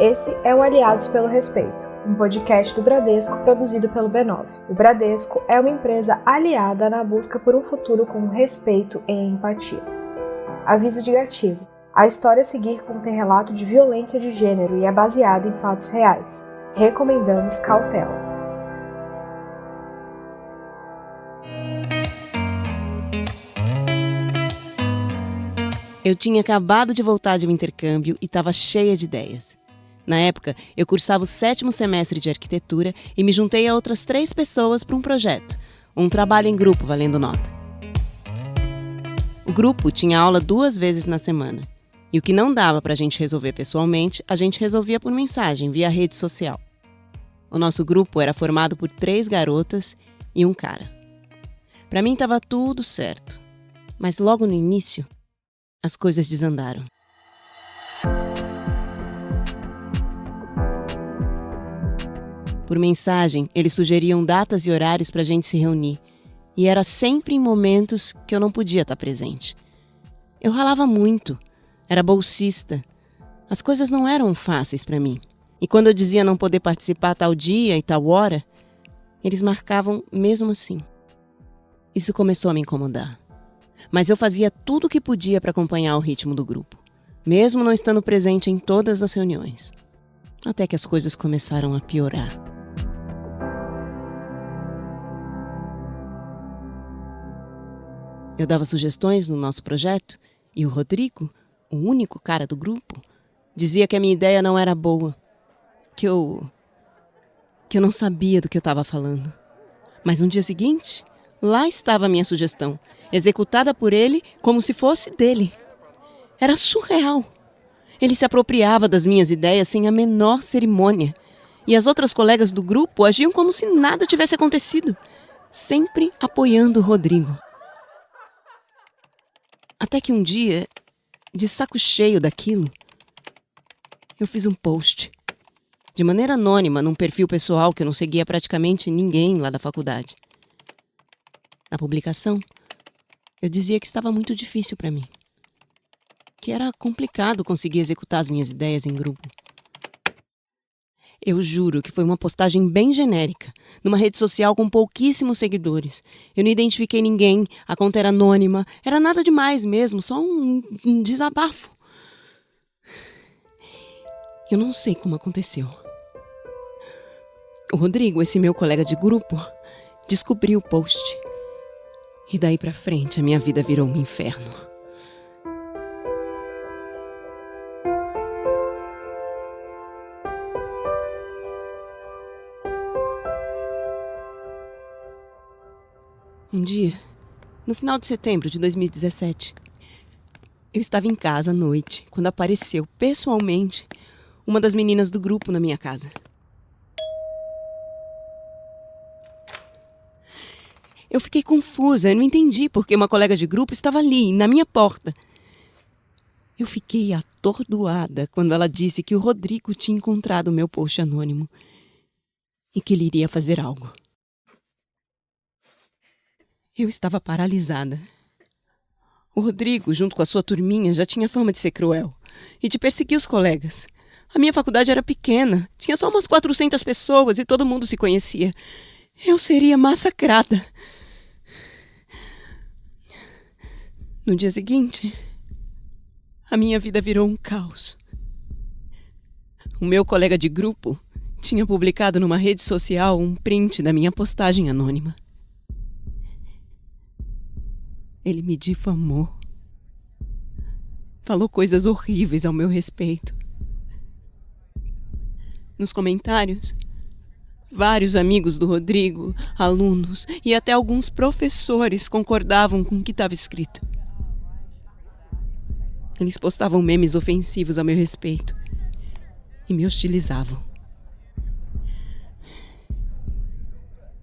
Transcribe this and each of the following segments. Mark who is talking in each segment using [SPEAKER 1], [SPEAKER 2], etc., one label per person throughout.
[SPEAKER 1] Esse é o Aliados pelo Respeito, um podcast do Bradesco produzido pelo B9. O Bradesco é uma empresa aliada na busca por um futuro com respeito e empatia. Aviso de gatilho. A história a seguir contém relato de violência de gênero e é baseada em fatos reais. Recomendamos cautela.
[SPEAKER 2] Eu tinha acabado de voltar de um intercâmbio e estava cheia de ideias. Na época, eu cursava o 7º semestre de arquitetura e me juntei a outras 3 pessoas para um projeto, um trabalho em grupo valendo nota. O grupo tinha aula 2 vezes na semana. E o que não dava para a gente resolver pessoalmente, a gente resolvia por mensagem, via rede social. O nosso grupo era formado por 3 garotas e um cara. Para mim estava tudo certo. Mas logo no início, as coisas desandaram. Por mensagem, eles sugeriam datas e horários para a gente se reunir. E era sempre em momentos que eu não podia estar presente. Eu ralava muito, era bolsista. As coisas não eram fáceis para mim. E quando eu dizia não poder participar tal dia e tal hora, eles marcavam mesmo assim. Isso começou a me incomodar. Mas eu fazia tudo o que podia para acompanhar o ritmo do grupo, mesmo não estando presente em todas as reuniões. Até que as coisas começaram a piorar. Eu dava sugestões no nosso projeto e o Rodrigo, o único cara do grupo, dizia que a minha ideia não era boa, que eu não sabia do que eu estava falando. Mas no dia seguinte, lá estava a minha sugestão, executada por ele como se fosse dele. Era surreal. Ele se apropriava das minhas ideias sem a menor cerimônia. E as outras colegas do grupo agiam como se nada tivesse acontecido, sempre apoiando o Rodrigo. Até que um dia, de saco cheio daquilo, eu fiz um post, de maneira anônima, num perfil pessoal que eu não seguia praticamente ninguém lá da faculdade. Na publicação, eu dizia que estava muito difícil para mim, que era complicado conseguir executar as minhas ideias em grupo. Eu juro que foi uma postagem bem genérica, numa rede social com pouquíssimos seguidores. Eu não identifiquei ninguém, a conta era anônima, era nada demais mesmo, só um desabafo. Eu não sei como aconteceu. O Rodrigo, esse meu colega de grupo, descobriu o post. E daí pra frente a minha vida virou um inferno. Um dia, no final de setembro de 2017, eu estava em casa à noite, quando apareceu pessoalmente uma das meninas do grupo na minha casa. Eu fiquei confusa, eu não entendi porque uma colega de grupo estava ali, na minha porta. Eu fiquei atordoada quando ela disse que o Rodrigo tinha encontrado o meu post anônimo e que ele iria fazer algo. Eu estava paralisada. O Rodrigo, junto com a sua turminha, já tinha fama de ser cruel e de perseguir os colegas. A minha faculdade era pequena, tinha só umas 400 pessoas e todo mundo se conhecia. Eu seria massacrada. No dia seguinte, a minha vida virou um caos. O meu colega de grupo tinha publicado numa rede social um print da minha postagem anônima. Ele me difamou. Falou coisas horríveis ao meu respeito. Nos comentários, vários amigos do Rodrigo, alunos e até alguns professores concordavam com o que estava escrito. Eles postavam memes ofensivos ao meu respeito e me hostilizavam.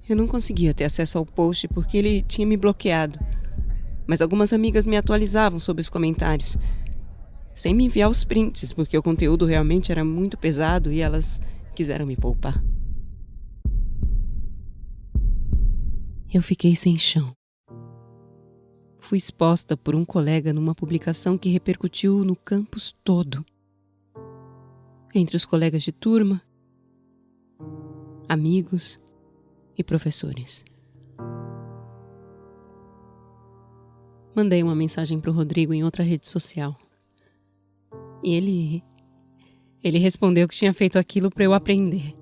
[SPEAKER 2] Eu não conseguia ter acesso ao post porque ele tinha me bloqueado. Mas algumas amigas me atualizavam sobre os comentários, sem me enviar os prints, porque o conteúdo realmente era muito pesado e elas quiseram me poupar. Eu fiquei sem chão. Fui exposta por um colega numa publicação que repercutiu no campus todo. entre os colegas de turma, amigos e professores. Mandei uma mensagem para o Rodrigo em outra rede social. E ele respondeu que tinha feito aquilo para eu aprender.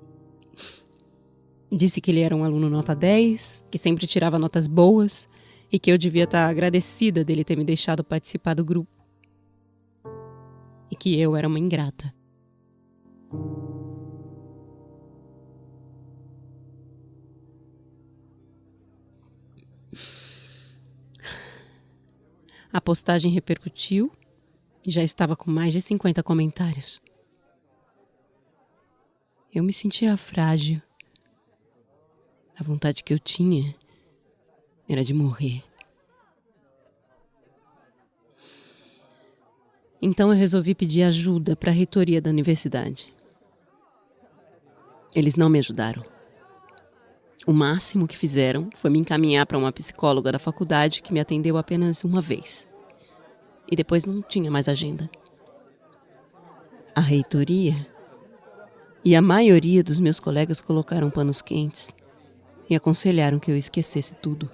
[SPEAKER 2] Disse que ele era um aluno nota 10, que sempre tirava notas boas e que eu devia estar agradecida dele ter me deixado participar do grupo. E que eu era uma ingrata. A postagem repercutiu e já estava com mais de 50 comentários. Eu me sentia frágil. A vontade que eu tinha era de morrer. Então eu resolvi pedir ajuda para a reitoria da universidade. Eles não me ajudaram. O máximo que fizeram foi me encaminhar para uma psicóloga da faculdade que me atendeu apenas uma vez. E depois não tinha mais agenda. A reitoria e a maioria dos meus colegas colocaram panos quentes e aconselharam que eu esquecesse tudo.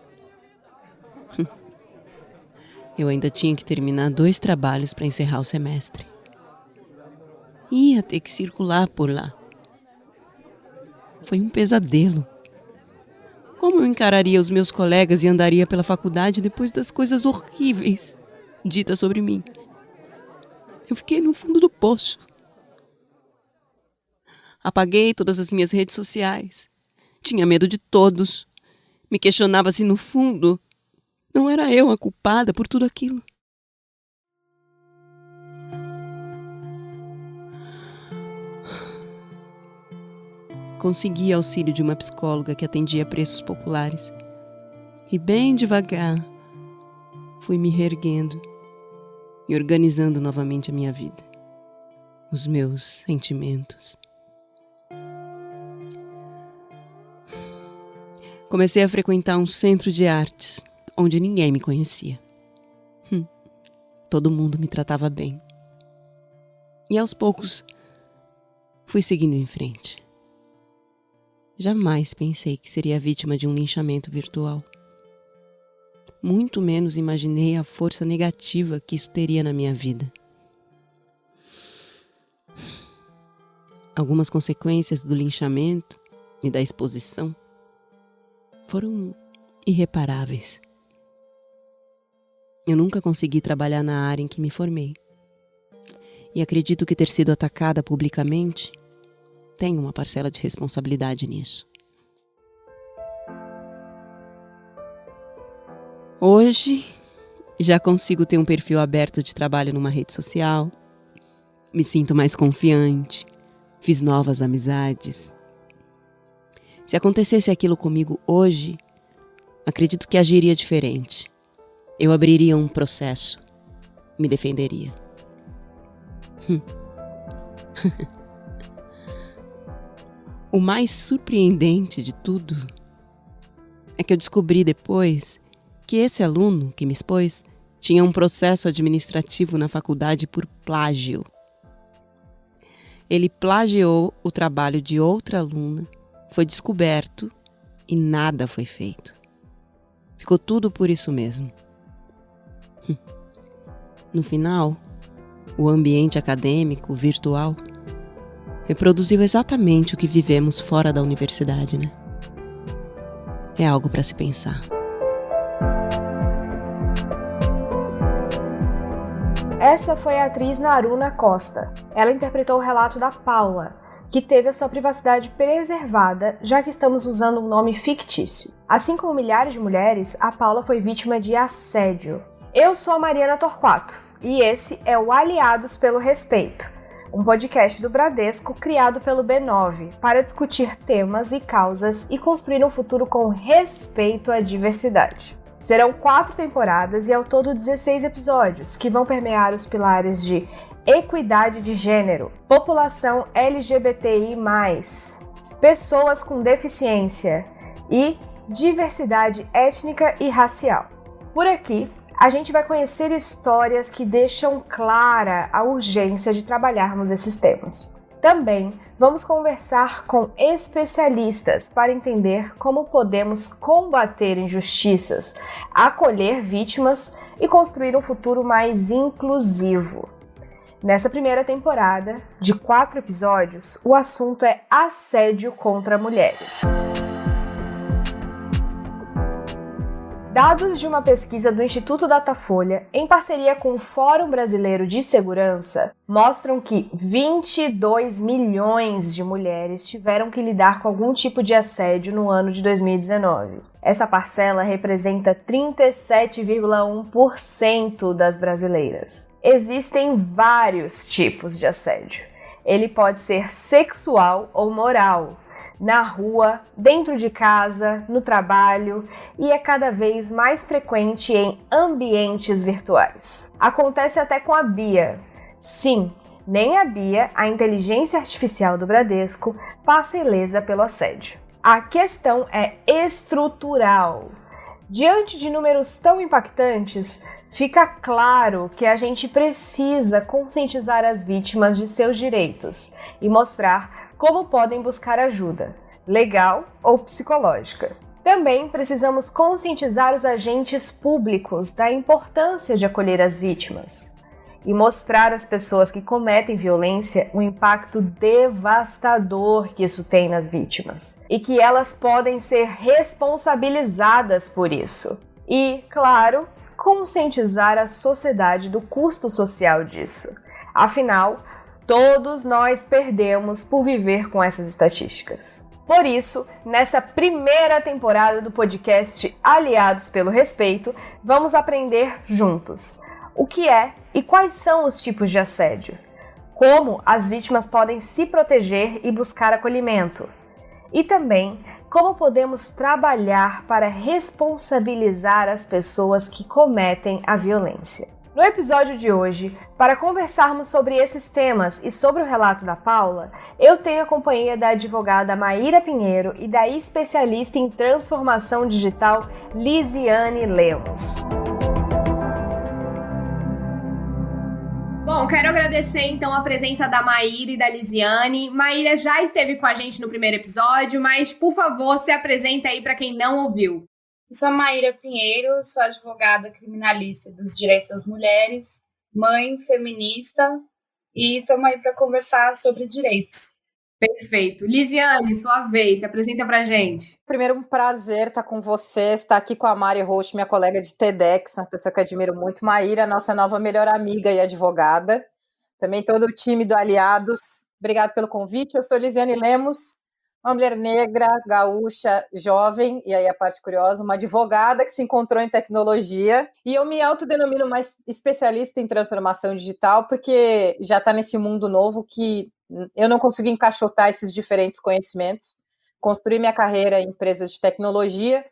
[SPEAKER 2] Eu ainda tinha que terminar 2 trabalhos para encerrar o semestre. Ia ter que circular por lá. Foi um pesadelo. Como eu encararia os meus colegas e andaria pela faculdade depois das coisas horríveis ditas sobre mim? Eu fiquei no fundo do poço. Apaguei todas as minhas redes sociais. Tinha medo de todos. Me questionava se, no fundo, não era eu a culpada por tudo aquilo. Consegui auxílio de uma psicóloga que atendia preços populares. E bem devagar, fui me reerguendo e organizando novamente a minha vida, os meus sentimentos. Comecei a frequentar um centro de artes, onde ninguém me conhecia. Todo mundo me tratava bem. E aos poucos, fui seguindo em frente. Jamais pensei que seria vítima de um linchamento virtual. Muito menos imaginei a força negativa que isso teria na minha vida. Algumas consequências do linchamento e da exposição foram irreparáveis. Eu nunca consegui trabalhar na área em que me formei. E acredito que ter sido atacada publicamente tem uma parcela de responsabilidade nisso. Hoje, já consigo ter um perfil aberto de trabalho numa rede social. Me sinto mais confiante. Fiz novas amizades. Se acontecesse aquilo comigo hoje, acredito que agiria diferente. Eu abriria um processo. Me defenderia. O mais surpreendente de tudo é que eu descobri depois que esse aluno que me expôs tinha um processo administrativo na faculdade por plágio. Ele plagiou o trabalho de outra aluna, foi descoberto e nada foi feito. Ficou tudo por isso mesmo. No final, o ambiente acadêmico virtual reproduziu exatamente o que vivemos fora da universidade, né? É algo para se pensar.
[SPEAKER 1] Essa foi a atriz Naruna Costa. Ela interpretou o relato da Paula, que teve a sua privacidade preservada, já que estamos usando um nome fictício. Assim como milhares de mulheres, a Paula foi vítima de assédio. Eu sou a Mariana Torquato, e esse é o Aliados pelo Respeito, um podcast do Bradesco criado pelo B9 para discutir temas e causas e construir um futuro com respeito à diversidade. Serão 4 temporadas e ao todo 16 episódios, que vão permear os pilares de equidade de gênero, população LGBTI+, pessoas com deficiência e diversidade étnica e racial. Por aqui, a gente vai conhecer histórias que deixam clara a urgência de trabalharmos esses temas. Também vamos conversar com especialistas para entender como podemos combater injustiças, acolher vítimas e construir um futuro mais inclusivo. Nessa primeira temporada, de 4 episódios, o assunto é assédio contra mulheres. Dados de uma pesquisa do Instituto Datafolha, em parceria com o Fórum Brasileiro de Segurança, mostram que 22 milhões de mulheres tiveram que lidar com algum tipo de assédio no ano de 2019. Essa parcela representa 37,1% das brasileiras. Existem vários tipos de assédio. Ele pode ser sexual ou moral, na rua, dentro de casa, no trabalho e é cada vez mais frequente em ambientes virtuais. Acontece até com a Bia. Sim, nem a Bia, a inteligência artificial do Bradesco, passa ilesa pelo assédio. A questão é estrutural. Diante de números tão impactantes, fica claro que a gente precisa conscientizar as vítimas de seus direitos e mostrar como podem buscar ajuda, legal ou psicológica. Também precisamos conscientizar os agentes públicos da importância de acolher as vítimas e mostrar às pessoas que cometem violência o impacto devastador que isso tem nas vítimas e que elas podem ser responsabilizadas por isso. E, claro, conscientizar a sociedade do custo social disso. Afinal, todos nós perdemos por viver com essas estatísticas. Por isso, nessa primeira temporada do podcast Aliados pelo Respeito, vamos aprender juntos o que é e quais são os tipos de assédio, como as vítimas podem se proteger e buscar acolhimento, e também como podemos trabalhar para responsabilizar as pessoas que cometem a violência. No episódio de hoje, para conversarmos sobre esses temas e sobre o relato da Paula, eu tenho a companhia da advogada Maíra Pinheiro e da especialista em transformação digital Lisiane Lemos.
[SPEAKER 3] Bom, quero agradecer então a presença da Maíra e da Lisiane. Maíra já esteve com a gente no primeiro episódio, mas por favor, se apresenta aí para quem não ouviu.
[SPEAKER 4] Eu sou a Maíra Pinheiro, sou advogada criminalista dos direitos das mulheres, mãe, feminista e estamos aí para conversar sobre direitos.
[SPEAKER 3] Perfeito. Lisiane, sua vez, se apresenta pra gente.
[SPEAKER 5] Primeiro, um prazer estar com você, estar aqui com a Mari Rocha, minha colega de TEDx, uma pessoa que admiro muito, Maíra, nossa nova melhor amiga e advogada. Também todo o time do Aliados. Obrigada pelo convite. Eu sou Lisiane Lemos, uma mulher negra, gaúcha, jovem, e aí a parte curiosa, uma advogada que se encontrou em tecnologia, e eu me autodenomino mais especialista em transformação digital, porque já está nesse mundo novo que eu não consegui encaixotar esses diferentes conhecimentos, construí minha carreira em empresas de tecnologia,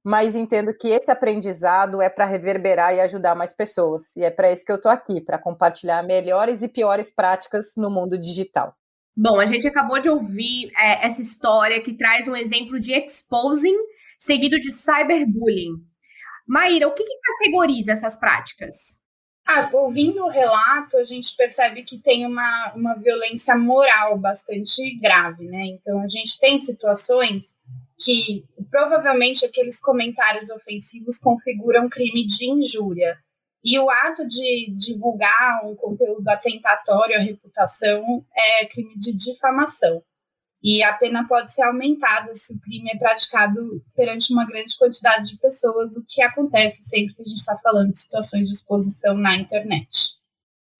[SPEAKER 5] mas entendo que esse aprendizado é para reverberar e ajudar mais pessoas, e é para isso que eu estou aqui, para compartilhar melhores e piores práticas no mundo digital.
[SPEAKER 3] Bom, a gente acabou de ouvir essa história que traz um exemplo de exposing seguido de cyberbullying. Maíra, o que categoriza essas práticas?
[SPEAKER 4] Ouvindo o relato, a gente percebe que tem uma violência moral bastante grave, né? Então, a gente tem situações que provavelmente aqueles comentários ofensivos configuram crime de injúria. E o ato de divulgar um conteúdo atentatório à reputação é crime de difamação. E a pena pode ser aumentada se o crime é praticado perante uma grande quantidade de pessoas, o que acontece sempre que a gente está falando de situações de exposição na internet.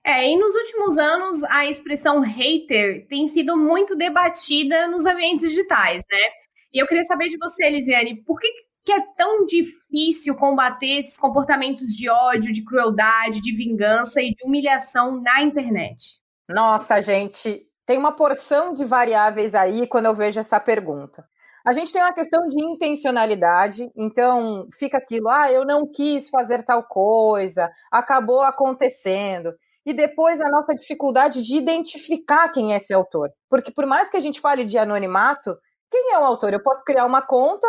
[SPEAKER 3] E nos últimos anos, a expressão hater tem sido muito debatida nos ambientes digitais, né? E eu queria saber de você, Lisiane, por que é tão difícil combater esses comportamentos de ódio, de crueldade, de vingança e de humilhação na internet?
[SPEAKER 5] Nossa, gente, tem uma porção de variáveis aí quando eu vejo essa pergunta. A gente tem uma questão de intencionalidade, então fica aquilo, eu não quis fazer tal coisa, acabou acontecendo. E depois a nossa dificuldade de identificar quem é esse autor. Porque por mais que a gente fale de anonimato, quem é o autor? Eu posso criar uma conta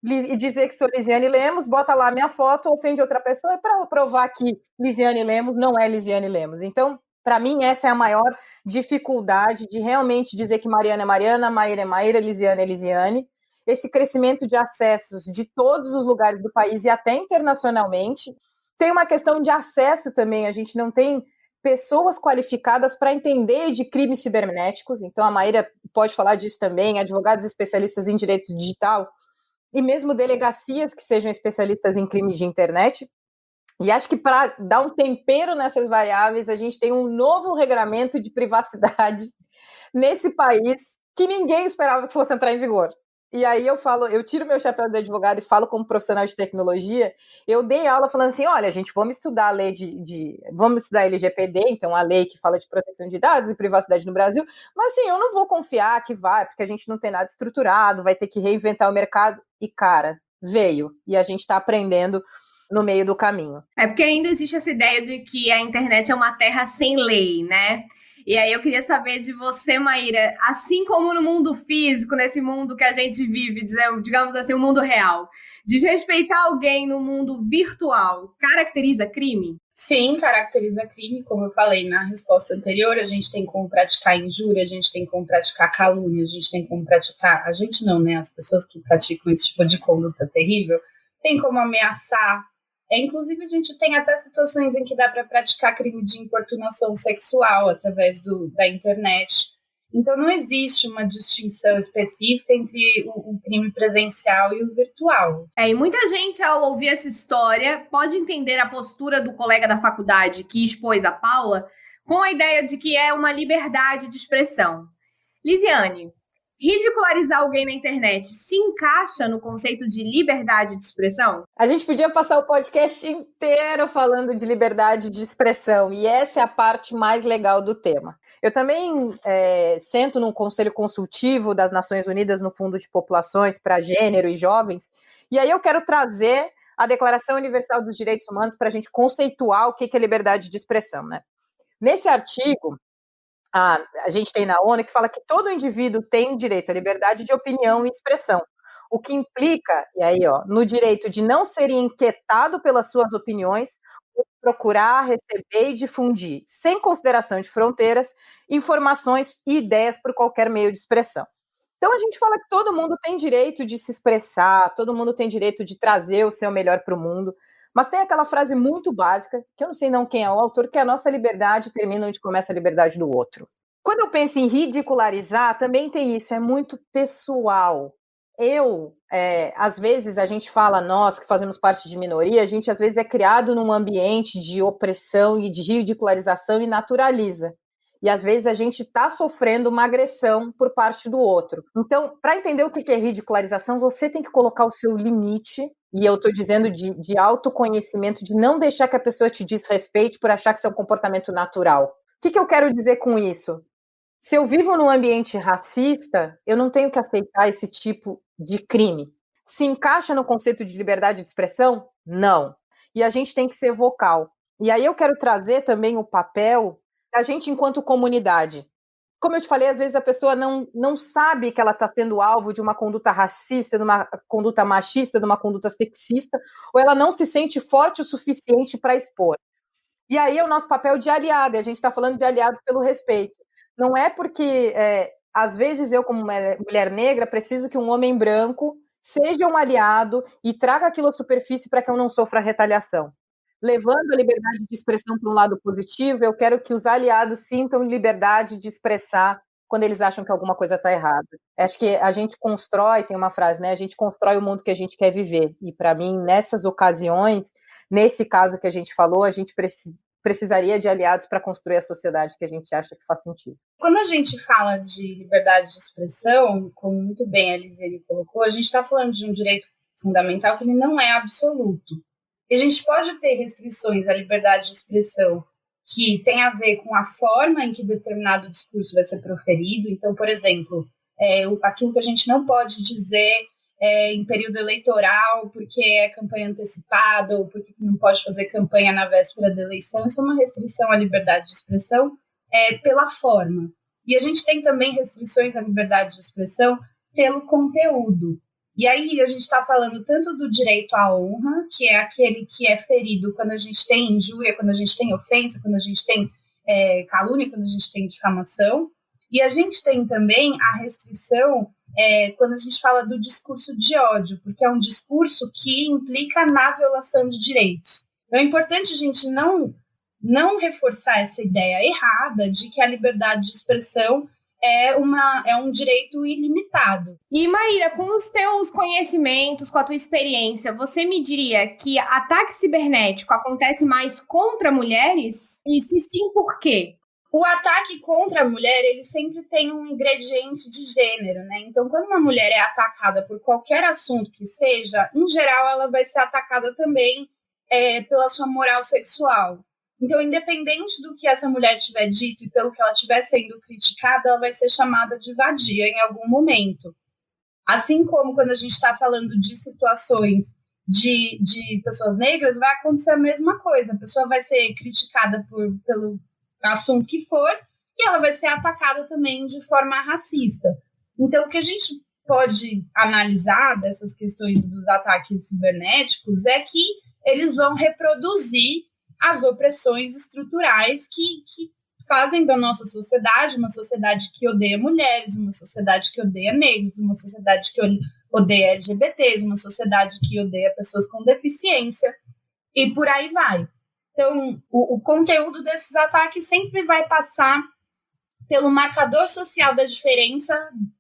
[SPEAKER 5] e dizer que sou Lisiane Lemos, bota lá minha foto, ofende outra pessoa, é para provar que Lisiane Lemos não é Lisiane Lemos. Então, Para mim, essa é a maior dificuldade de realmente dizer que Mariana é Mariana, Maíra é Maíra, Lisiane é Lisiane. Esse crescimento de acessos de todos os lugares do país e até internacionalmente. Tem uma questão de acesso também, a gente não tem pessoas qualificadas para entender de crimes cibernéticos, então a Maíra pode falar disso também, advogados especialistas em direito digital, e mesmo delegacias que sejam especialistas em crimes de internet. E acho que para dar um tempero nessas variáveis, a gente tem um novo regramento de privacidade nesse país que ninguém esperava que fosse entrar em vigor. E aí eu tiro meu chapéu de advogado e falo como profissional de tecnologia. Eu dei aula falando assim, olha, gente, vamos estudar a lei vamos estudar a LGPD, então a lei que fala de proteção de dados e privacidade no Brasil, mas assim, eu não vou confiar que vai, porque a gente não tem nada estruturado, vai ter que reinventar o mercado. E, cara, veio. E a gente está aprendendo no meio do caminho.
[SPEAKER 3] É porque ainda existe essa ideia de que a internet é uma terra sem lei, né? E aí eu queria saber de você, Maíra, assim como no mundo físico, nesse mundo que a gente vive, digamos assim, o mundo real, desrespeitar alguém no mundo virtual, caracteriza crime?
[SPEAKER 4] Sim, caracteriza crime, como eu falei na resposta anterior, a gente tem como praticar injúria, a gente tem como praticar calúnia, a gente tem como praticar, a gente não, né, as pessoas que praticam esse tipo de conduta terrível, tem como ameaçar. Inclusive, a gente tem até situações em que dá para praticar crime de importunação sexual através da internet. Então, não existe uma distinção específica entre o crime presencial e o virtual.
[SPEAKER 3] E muita gente, ao ouvir essa história, pode entender a postura do colega da faculdade que expôs a Paula com a ideia de que é uma liberdade de expressão. Lisiane, ridicularizar alguém na internet se encaixa no conceito de liberdade de expressão?
[SPEAKER 5] A gente podia passar o podcast inteiro falando de liberdade de expressão, e essa é a parte mais legal do tema. Eu também sento num conselho consultivo das Nações Unidas no Fundo de Populações para Gênero e Jovens, e aí eu quero trazer a Declaração Universal dos Direitos Humanos para a gente conceituar o que é liberdade de expressão, né? Nesse artigo, a gente tem na ONU que fala que todo indivíduo tem direito à liberdade de opinião e expressão, o que implica, e aí, no direito de não ser inquietado pelas suas opiniões, procurar, receber e difundir, sem consideração de fronteiras, informações e ideias por qualquer meio de expressão. Então a gente fala que todo mundo tem direito de se expressar, todo mundo tem direito de trazer o seu melhor para o mundo, mas tem aquela frase muito básica, que eu não sei não quem é o autor, que a nossa liberdade termina onde começa a liberdade do outro. Quando eu penso em ridicularizar, também tem isso, é muito pessoal. Às vezes a gente fala, nós que fazemos parte de minoria, a gente às vezes é criado num ambiente de opressão e de ridicularização e naturaliza. E às vezes a gente está sofrendo uma agressão por parte do outro. Então, para entender o que é ridicularização, você tem que colocar o seu limite, e eu estou dizendo de autoconhecimento, de não deixar que a pessoa te desrespeite por achar que isso é um comportamento natural. O que eu quero dizer com isso? Se eu vivo num ambiente racista, eu não tenho que aceitar esse tipo de crime. Se encaixa no conceito de liberdade de expressão? Não. E a gente tem que ser vocal. E aí eu quero trazer também o papel da gente enquanto comunidade. Como eu te falei, às vezes a pessoa não sabe que ela está sendo alvo de uma conduta racista, de uma conduta machista, de uma conduta sexista, ou ela não se sente forte o suficiente para expor. E aí é o nosso papel de aliado, e a gente está falando de aliados pelo respeito. Não é porque, às vezes, eu, como mulher negra, preciso que um homem branco seja um aliado e traga aquilo à superfície para que eu não sofra retaliação. Levando a liberdade de expressão para um lado positivo, eu quero que os aliados sintam liberdade de expressar quando eles acham que alguma coisa está errada. Acho que a gente constrói, tem uma frase, né? A gente constrói o mundo que a gente quer viver. E, para mim, nessas ocasiões, nesse caso que a gente falou, a gente precisaria de aliados para construir a sociedade que a gente acha que faz sentido.
[SPEAKER 4] Quando a gente fala de liberdade de expressão, como muito bem a Lisiane colocou, a gente está falando de um direito fundamental que ele não é absoluto. E a gente pode ter restrições à liberdade de expressão que tem a ver com a forma em que determinado discurso vai ser proferido. Então, por exemplo, aquilo que a gente não pode dizer em período eleitoral porque é campanha antecipada ou porque não pode fazer campanha na véspera da eleição, isso é uma restrição à liberdade de expressão pela forma. E a gente tem também restrições à liberdade de expressão pelo conteúdo. E aí a gente está falando tanto do direito à honra, que é aquele que é ferido quando a gente tem injúria, quando a gente tem ofensa, quando a gente tem calúnia, quando a gente tem difamação. E a gente tem também a restrição quando a gente fala do discurso de ódio, porque é um discurso que implica na violação de direitos. Então é importante a gente não reforçar essa ideia errada de que a liberdade de expressão é um direito ilimitado.
[SPEAKER 3] E, Maíra, com os teus conhecimentos, com a tua experiência, você me diria que ataque cibernético acontece mais contra mulheres? E se sim, por quê?
[SPEAKER 4] O ataque contra a mulher, ele sempre tem um ingrediente de gênero, né? Então, quando uma mulher é atacada por qualquer assunto que seja, em geral, ela vai ser atacada também pela sua moral sexual. Então, independente do que essa mulher tiver dito e pelo que ela estiver sendo criticada, ela vai ser chamada de vadia em algum momento. Assim como quando a gente está falando de situações de pessoas negras, vai acontecer a mesma coisa. A pessoa vai ser criticada pelo assunto que for e ela vai ser atacada também de forma racista. Então, o que a gente pode analisar dessas questões dos ataques cibernéticos é que eles vão reproduzir as opressões estruturais que fazem da nossa sociedade uma sociedade que odeia mulheres, uma sociedade que odeia negros, uma sociedade que odeia LGBTs, uma sociedade que odeia pessoas com deficiência, e por aí vai. Então, o conteúdo desses ataques sempre vai passar pelo marcador social da diferença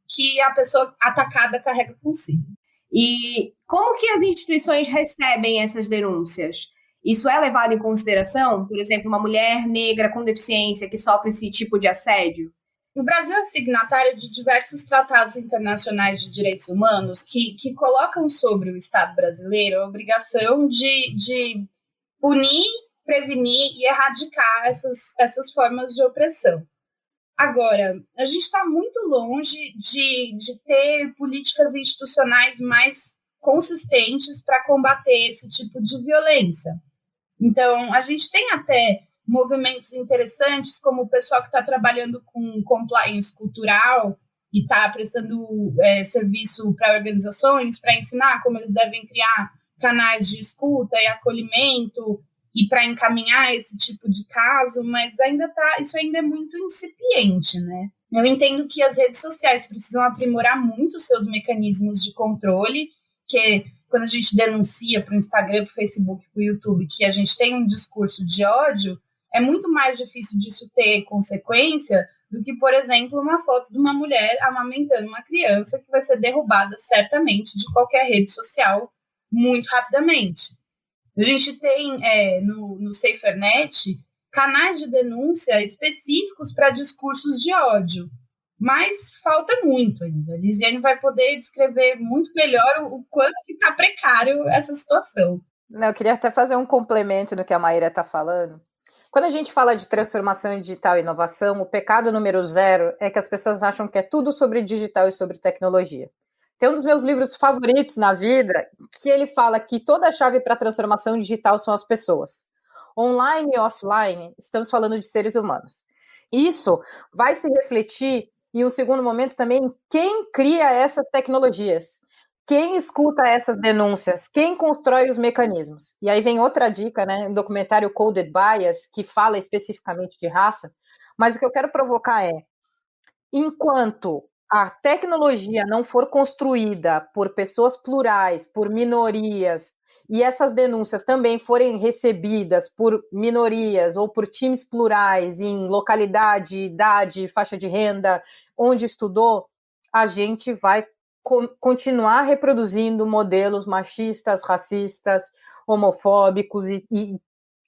[SPEAKER 4] que a pessoa atacada carrega consigo.
[SPEAKER 3] E como que as instituições recebem essas denúncias? Isso é levado em consideração? Por exemplo, uma mulher negra com deficiência que sofre esse tipo de assédio?
[SPEAKER 4] O Brasil é signatário de diversos tratados internacionais de direitos humanos que colocam sobre o Estado brasileiro a obrigação de punir, prevenir e erradicar essas formas de opressão. Agora, a gente está muito longe de ter políticas institucionais mais consistentes para combater esse tipo de violência. Então, a gente tem até movimentos interessantes, como o pessoal que está trabalhando com compliance cultural e está prestando serviço para organizações, para ensinar como eles devem criar canais de escuta e acolhimento e para encaminhar esse tipo de caso, mas isso ainda é muito incipiente, né? Eu entendo que as redes sociais precisam aprimorar muito os seus mecanismos de controle, que quando a gente denuncia para o Instagram, para o Facebook, para o YouTube, que a gente tem um discurso de ódio, é muito mais difícil disso ter consequência do que, por exemplo, uma foto de uma mulher amamentando uma criança que vai ser derrubada certamente de qualquer rede social muito rapidamente. A gente tem no SaferNet canais de denúncia específicos para discursos de ódio, mas falta muito ainda. A Lisiane vai poder descrever muito melhor o quanto que está precário essa situação.
[SPEAKER 5] Não, eu queria até fazer um complemento no que a Maíra está falando. Quando a gente fala de transformação digital e inovação, o pecado número 0 é que as pessoas acham que é tudo sobre digital e sobre tecnologia. Tem um dos meus livros favoritos na vida, que ele fala que toda a chave para a transformação digital são as pessoas. Online e offline, estamos falando de seres humanos. Isso vai se refletir, em um segundo momento, também em quem cria essas tecnologias, quem escuta essas denúncias, quem constrói os mecanismos. E aí vem outra dica, né? Um documentário Coded Bias, que fala especificamente de raça, mas o que eu quero provocar é, enquanto a tecnologia não for construída por pessoas plurais, por minorias, e essas denúncias também forem recebidas por minorias ou por times plurais em localidade, idade, faixa de renda, onde estudou, a gente vai continuar reproduzindo modelos machistas, racistas, homofóbicos e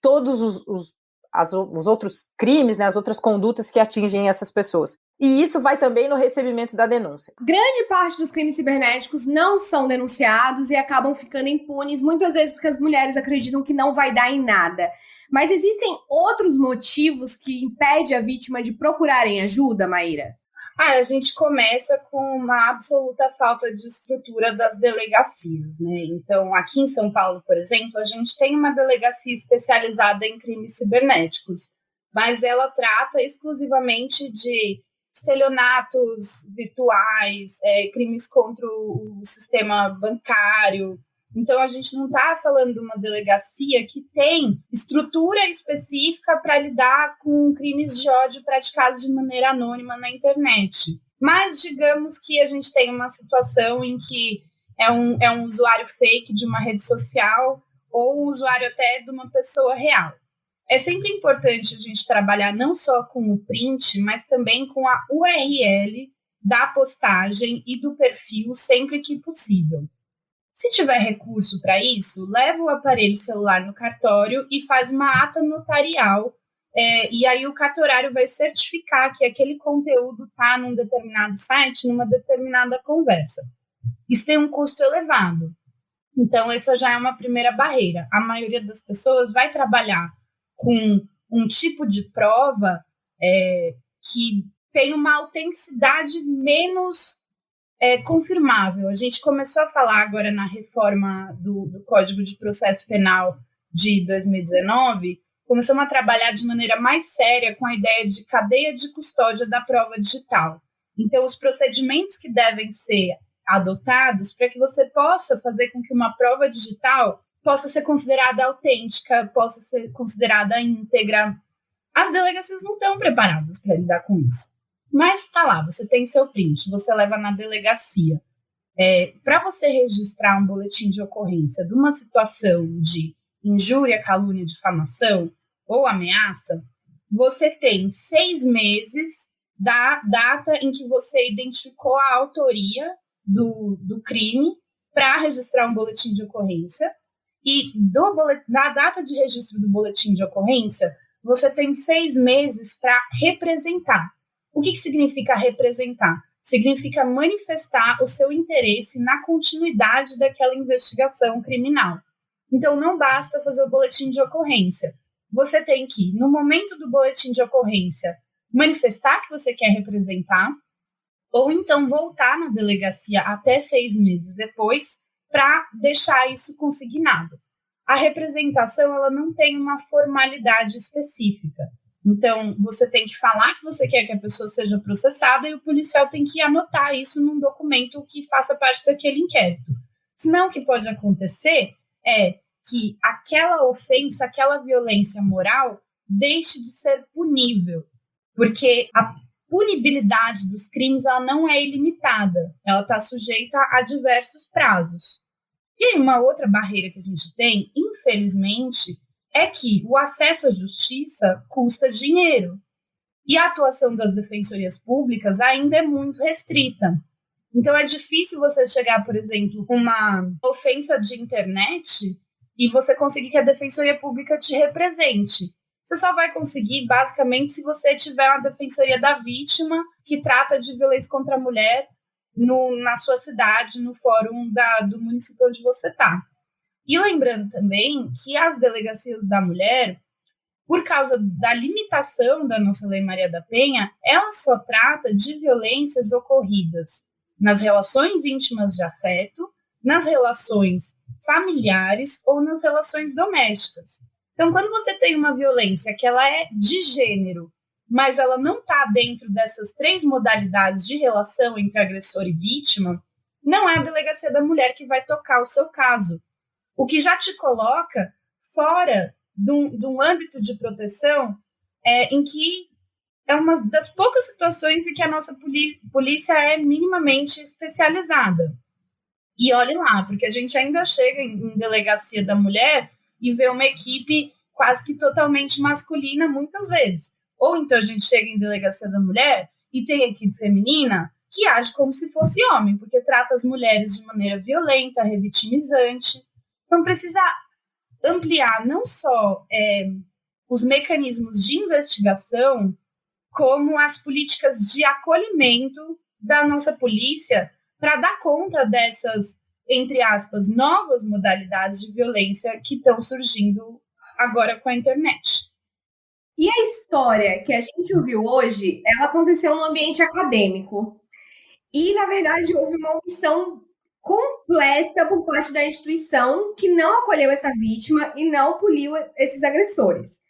[SPEAKER 5] todos os outros crimes, né, as outras condutas que atingem essas pessoas. E isso vai também no recebimento da denúncia.
[SPEAKER 3] Grande parte dos crimes cibernéticos não são denunciados e acabam ficando impunes, muitas vezes porque as mulheres acreditam que não vai dar em nada. Mas existem outros motivos que impedem a vítima de procurarem ajuda, Maíra?
[SPEAKER 4] A gente começa com uma absoluta falta de estrutura das delegacias, né? Então, aqui em São Paulo, por exemplo, a gente tem uma delegacia especializada em crimes cibernéticos, mas ela trata exclusivamente de estelionatos virtuais, crimes contra o sistema bancário. Então, a gente não está falando de uma delegacia que tem estrutura específica para lidar com crimes de ódio praticados de maneira anônima na internet. Mas, digamos que a gente tem uma situação em que é um usuário fake de uma rede social ou um usuário até de uma pessoa real. É sempre importante a gente trabalhar não só com o print, mas também com a URL da postagem e do perfil sempre que possível. Se tiver recurso para isso, leva o aparelho celular no cartório e faz uma ata notarial, e aí o cartorário vai certificar que aquele conteúdo está num determinado site, numa determinada conversa. Isso tem um custo elevado. Então, essa já é uma primeira barreira. A maioria das pessoas vai trabalhar com um tipo de prova que tem uma autenticidade menos confirmável. A gente começou a falar agora na reforma do Código de Processo Penal de 2019, começamos a trabalhar de maneira mais séria com a ideia de cadeia de custódia da prova digital. Então, os procedimentos que devem ser adotados para que você possa fazer com que uma prova digital possa ser considerada autêntica, possa ser considerada íntegra. As delegacias não estão preparadas para lidar com isso. Mas está lá, você tem seu print, você leva na delegacia. Para você registrar um boletim de ocorrência de uma situação de injúria, calúnia, difamação ou ameaça, você tem 6 meses da data em que você identificou a autoria do crime para registrar um boletim de ocorrência. E na data de registro do boletim de ocorrência, você tem 6 meses para representar. O que significa representar? Significa manifestar o seu interesse na continuidade daquela investigação criminal. Então, não basta fazer o boletim de ocorrência. Você tem que, no momento do boletim de ocorrência, manifestar que você quer representar, ou então voltar na delegacia até 6 meses depois para deixar isso consignado. A representação ela não tem uma formalidade específica. Então, você tem que falar que você quer que a pessoa seja processada e o policial tem que anotar isso num documento que faça parte daquele inquérito. Senão, o que pode acontecer é que aquela ofensa, aquela violência moral deixe de ser punível, porque a punibilidade dos crimes ela não é ilimitada, ela está sujeita a diversos prazos. E uma outra barreira que a gente tem, infelizmente, é que o acesso à justiça custa dinheiro. E a atuação das defensorias públicas ainda é muito restrita. Então, é difícil você chegar, por exemplo, com uma ofensa de internet e você conseguir que a defensoria pública te represente. Você só vai conseguir, basicamente, se você tiver uma defensoria da vítima que trata de violência contra a mulher na sua cidade, no fórum do município onde você está. E lembrando também que as delegacias da mulher, por causa da limitação da nossa Lei Maria da Penha, ela só trata de violências ocorridas nas relações íntimas de afeto, nas relações familiares ou nas relações domésticas. Então, quando você tem uma violência que ela é de gênero, mas ela não está dentro dessas 3 modalidades de relação entre agressor e vítima, não é a delegacia da mulher que vai tocar o seu caso. O que já te coloca fora de um âmbito de proteção em que é uma das poucas situações em que a nossa polícia é minimamente especializada. E olhe lá, porque a gente ainda chega em delegacia da mulher e vê uma equipe quase que totalmente masculina muitas vezes. Ou então a gente chega em delegacia da mulher e tem equipe feminina que age como se fosse homem, porque trata as mulheres de maneira violenta, revitimizante. Então precisa ampliar não só os mecanismos de investigação, como as políticas de acolhimento da nossa polícia para dar conta dessas, entre aspas, novas modalidades de violência que estão surgindo agora com a internet.
[SPEAKER 3] E a história que a gente ouviu hoje, ela aconteceu no ambiente acadêmico. E, na verdade, houve uma omissão completa por parte da instituição que não acolheu essa vítima e não puniu esses agressores.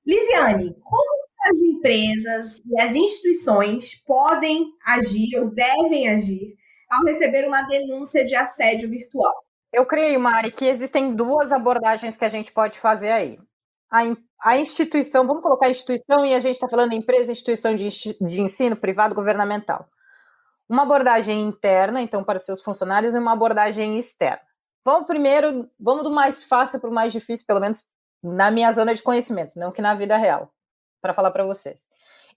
[SPEAKER 3] Lisiane, como as empresas e as instituições podem agir ou devem agir ao receber uma denúncia de assédio virtual?
[SPEAKER 5] Eu creio, Mari, que existem duas abordagens que a gente pode fazer aí. A instituição, vamos colocar a instituição, e a gente está falando de empresa, instituição de ensino, privado, governamental. Uma abordagem interna, então, para os seus funcionários, e uma abordagem externa. Vamos do mais fácil para o mais difícil, pelo menos na minha zona de conhecimento, não que na vida real, para falar para vocês.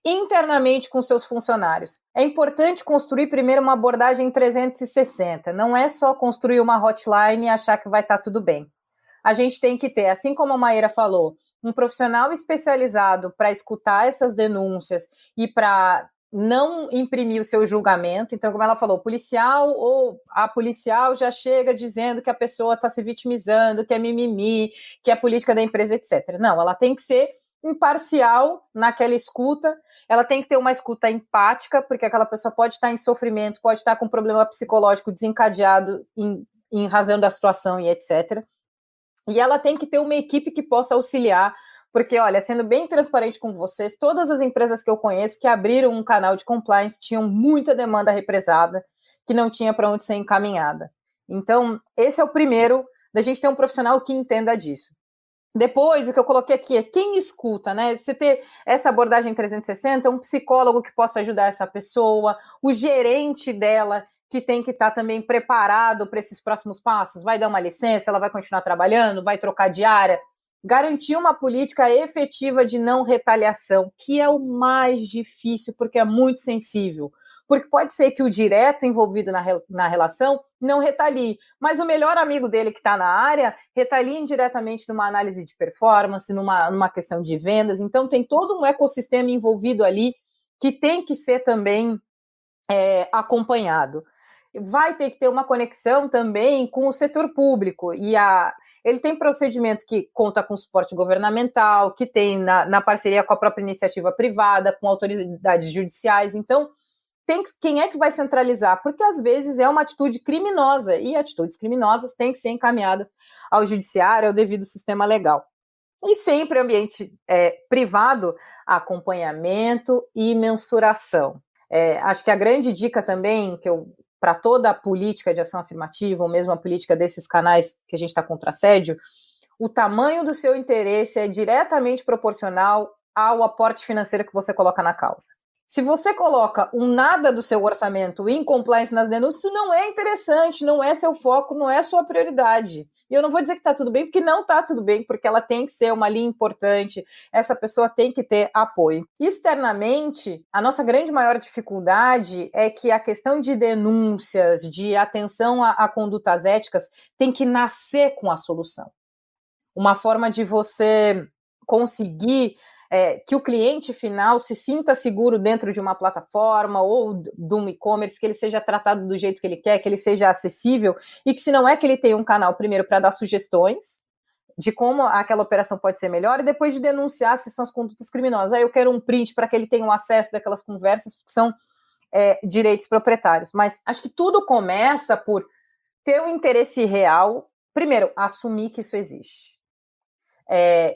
[SPEAKER 5] Internamente com seus funcionários. É importante construir primeiro uma abordagem 360. Não é só construir uma hotline e achar que vai estar tudo bem. A gente tem que ter, assim como a Maíra falou, um profissional especializado para escutar essas denúncias e para não imprimir o seu julgamento. Então, como ela falou, policial ou a policial já chega dizendo que a pessoa está se vitimizando, que é mimimi, que é política da empresa, etc. Não, ela tem que ser imparcial naquela escuta, ela tem que ter uma escuta empática, porque aquela pessoa pode estar em sofrimento, pode estar com um problema psicológico desencadeado em razão da situação e etc. E ela tem que ter uma equipe que possa auxiliar, porque, olha, sendo bem transparente com vocês, todas as empresas que eu conheço que abriram um canal de compliance tinham muita demanda represada, que não tinha para onde ser encaminhada. Então, esse é o primeiro, da gente ter um profissional que entenda disso. Depois, o que eu coloquei aqui é quem escuta, né? Você ter essa abordagem 360, um psicólogo que possa ajudar essa pessoa, o gerente dela, que tem que estar também preparado para esses próximos passos, vai dar uma licença, ela vai continuar trabalhando, vai trocar de área, garantir uma política efetiva de não retaliação, que é o mais difícil, porque é muito sensível. Porque pode ser que o direto envolvido na relação não retalie, mas o melhor amigo dele que está na área retalie indiretamente numa análise de performance, numa questão de vendas. Então, tem todo um ecossistema envolvido ali que tem que ser também acompanhado. Vai ter que ter uma conexão também com o setor público, e ele tem procedimento que conta com suporte governamental, que tem na parceria com a própria iniciativa privada, com autoridades judiciais. Então, quem é que vai centralizar? Porque às vezes é uma atitude criminosa, e atitudes criminosas têm que ser encaminhadas ao judiciário, ao devido sistema legal. E sempre ambiente privado, acompanhamento e mensuração. Acho que a grande dica também, para toda a política de ação afirmativa, ou mesmo a política desses canais que a gente está contra assédio, o tamanho do seu interesse é diretamente proporcional ao aporte financeiro que você coloca na causa. Se você coloca um nada do seu orçamento em compliance nas denúncias, isso não é interessante, não é seu foco, não é sua prioridade. E eu não vou dizer que está tudo bem, porque não está tudo bem, porque ela tem que ser uma linha importante, essa pessoa tem que ter apoio. Externamente, a nossa grande maior dificuldade é que a questão de denúncias, de atenção a condutas éticas, tem que nascer com a solução. Uma forma de você conseguir que o cliente final se sinta seguro dentro de uma plataforma ou de um e-commerce, que ele seja tratado do jeito que ele quer, que ele seja acessível, e que se não é que ele tenha um canal primeiro para dar sugestões de como aquela operação pode ser melhor, e depois de denunciar se são as condutas criminosas. Aí eu quero um print para que ele tenha um acesso daquelas conversas, que são direitos proprietários. Mas acho que tudo começa por ter um interesse real, primeiro, assumir que isso existe.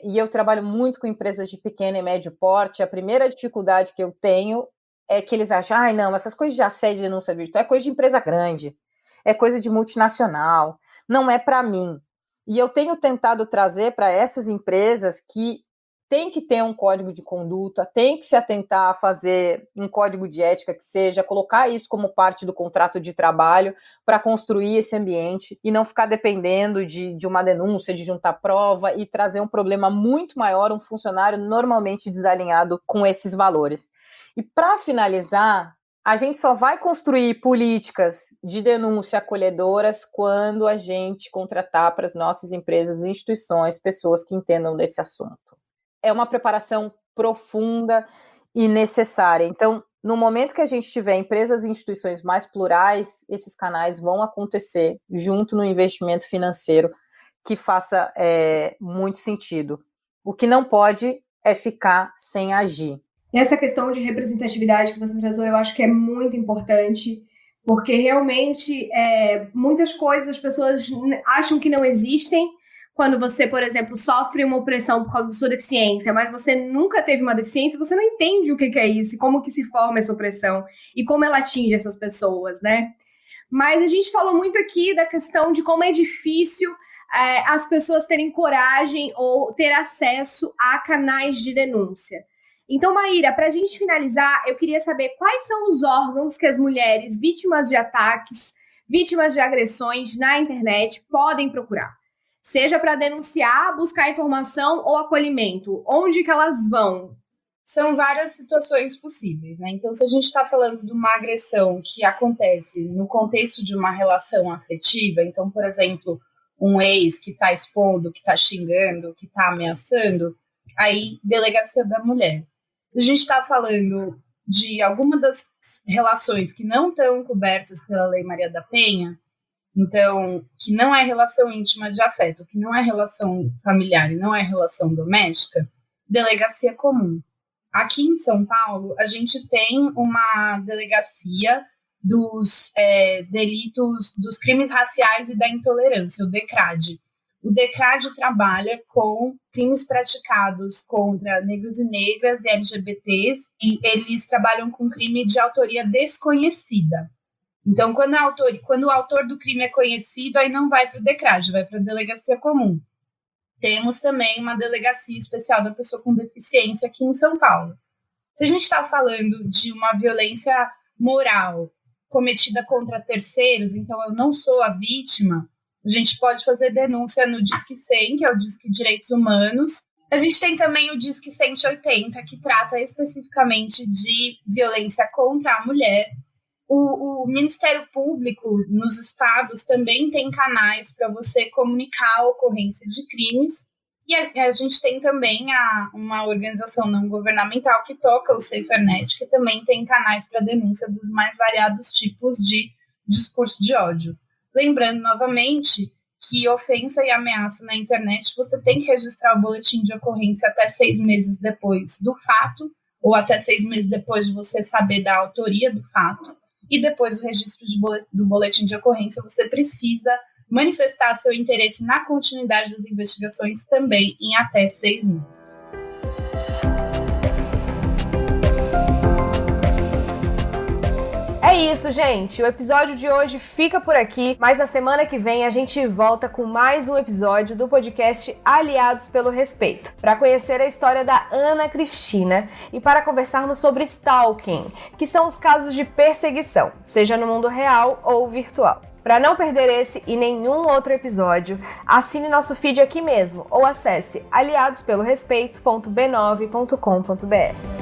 [SPEAKER 5] E eu trabalho muito com empresas de pequeno e médio porte. A primeira dificuldade que eu tenho é que eles acham, não, essas coisas de assédio e denúncia virtual é coisa de empresa grande, é coisa de multinacional, não é para mim. E eu tenho tentado trazer para essas empresas que tem que ter um código de conduta, tem que se atentar a fazer um código de ética que seja, colocar isso como parte do contrato de trabalho para construir esse ambiente e não ficar dependendo de uma denúncia, de juntar prova e trazer um problema muito maior, um funcionário normalmente desalinhado com esses valores. E para finalizar, a gente só vai construir políticas de denúncia acolhedoras quando a gente contratar para as nossas empresas, instituições, pessoas que entendam desse assunto. É uma preparação profunda e necessária. Então, no momento que a gente tiver empresas e instituições mais plurais, esses canais vão acontecer junto no investimento financeiro que faça muito sentido. O que não pode é ficar sem agir.
[SPEAKER 1] Essa questão de representatividade que você trazou, eu acho que é muito importante, porque realmente muitas coisas as pessoas acham que não existem. Quando você, por exemplo, sofre uma opressão por causa da sua deficiência, mas você nunca teve uma deficiência, você não entende o que é isso, e como que se forma essa opressão, e como ela atinge essas pessoas, né?
[SPEAKER 3] mas a gente falou muito aqui da questão de como é difícil as pessoas terem coragem ou ter acesso a canais de denúncia. Então, Maíra, para a gente finalizar, eu queria saber quais são os órgãos que as mulheres vítimas de ataques, vítimas de agressões na internet podem procurar. Seja para denunciar, buscar informação ou acolhimento. Onde que elas vão?
[SPEAKER 4] São várias situações possíveis, né? Então, se a gente está falando de uma agressão que acontece no contexto de uma relação afetiva, então, por exemplo, um ex que está expondo, que está xingando, que está ameaçando, aí, delegacia da mulher. Se a gente está falando de alguma das relações que não estão cobertas pela Lei Maria da Penha, então, que não é relação íntima de afeto, que não é relação familiar e não é relação doméstica, delegacia comum. Aqui em São Paulo, a gente tem uma delegacia dos delitos, dos crimes raciais e da intolerância, o DECRAD. O DECRAD trabalha com crimes praticados contra negros e negras e LGBTs, e eles trabalham com crime de autoria desconhecida. Então, quando o autor do crime é conhecido, aí não vai para o DECRAD, vai para a delegacia comum. Temos também uma delegacia especial da pessoa com deficiência aqui em São Paulo. Se a gente está falando de uma violência moral cometida contra terceiros, então eu não sou a vítima, a gente pode fazer denúncia no Disque 100, que é o Disque Direitos Humanos. A gente tem também o Disque 180, que trata especificamente de violência contra a mulher. O Ministério Público nos estados também tem canais para você comunicar a ocorrência de crimes. E a gente tem também uma organização não governamental que toca o SaferNet, que também tem canais para denúncia dos mais variados tipos de discurso de ódio. Lembrando novamente que ofensa e ameaça na internet, você tem que registrar o boletim de ocorrência até 6 meses depois do fato, ou até 6 meses depois de você saber da autoria do fato. E depois do registro do boletim de ocorrência, você precisa manifestar seu interesse na continuidade das investigações também em até 6 meses.
[SPEAKER 1] É isso, gente. O episódio de hoje fica por aqui, mas na semana que vem a gente volta com mais um episódio do podcast Aliados pelo Respeito, para conhecer a história da Ana Cristina e para conversarmos sobre stalking, que são os casos de perseguição, seja no mundo real ou virtual. Para não perder esse e nenhum outro episódio, assine nosso feed aqui mesmo ou acesse aliadospelorespeito.b9.com.br.